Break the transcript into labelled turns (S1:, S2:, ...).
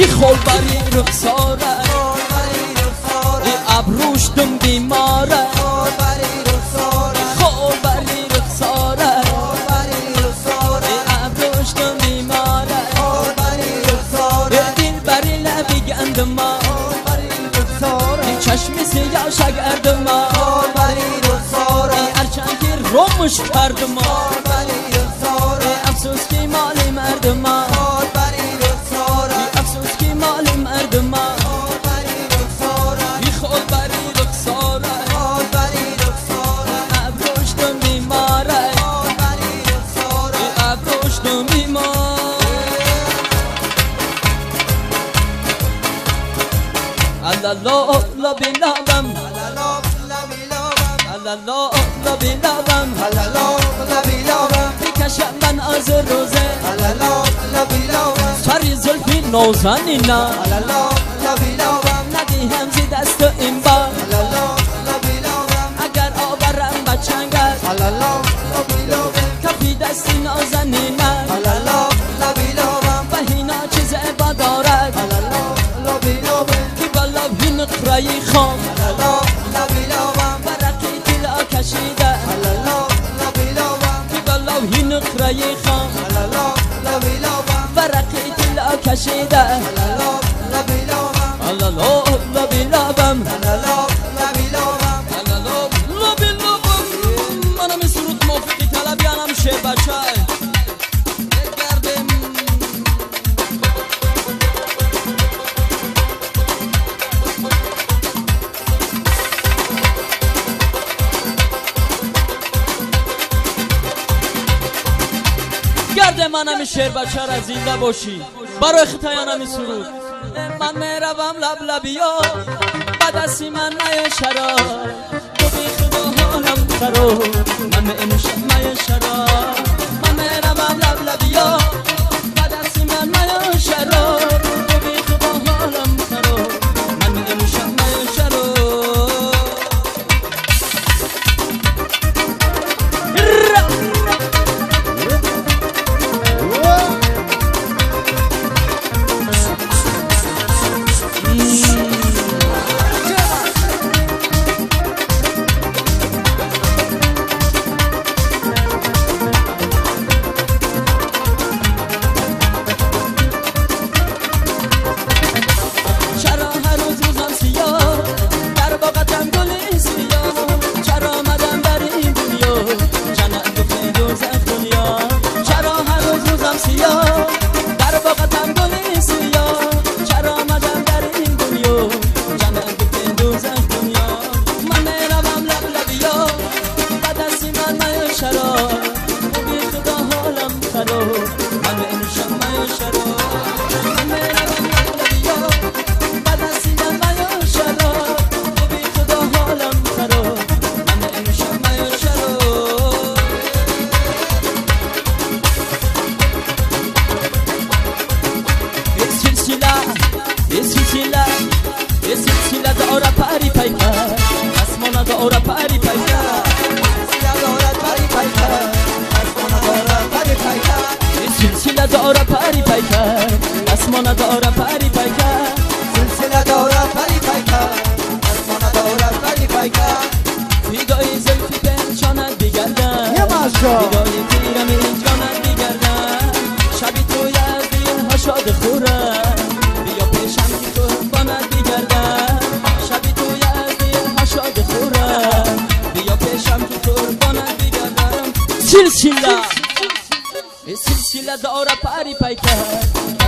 S1: خالبری رخساره ابروش دم بیماره خالبری رخساره ابروش دم بیماره دل بری لبی گندما چشمی سیاه شگردما ارچن که رومش کردما افسوس که مال مردما افسوس که مال مردما بی خود بری رخساره ابروش دم بیماره ابروش دم بیماره الله لا بلابم الله لا بلابم بکشم من از روزه سری زلفی نازنینم ندیهم زی دست این بار اگر آورم بچنگت کفی دستی نازنینم و هینا چیز عبا دارد که بالا هین قرایی خام ورقی تلا کشیده که بالا هین قرایی خام ورقی تلا کشیده الله لبی لبم منم این سرود موفقی طلبیانم شه بچه گرده منم شعر بچه را زنده باشی برای خطایانم سرود من میروم لبلبیا بدستی من نیا شراب تو بی خدا حالم خراب من میموشم نیا شراب من میروم لبلبیا بدستی من نیا شراب تو بی خدا حالم خراب من میموشم نیا شراب سلسله داره پری پیکر اسمان داره پری پیکر
S2: سلسله داره پری پیکر اسمان داره پری پیکر
S1: فیدای زلفی پنچانت بگردم فیدای تیرم این جانت بگردم شبی توی از دلها شاد خورم بیا پیشم که قربانت بگردم شبی توی از دلها شاد خورم بیا پیشم که قربانت بگردم سلسله داره پری پیکر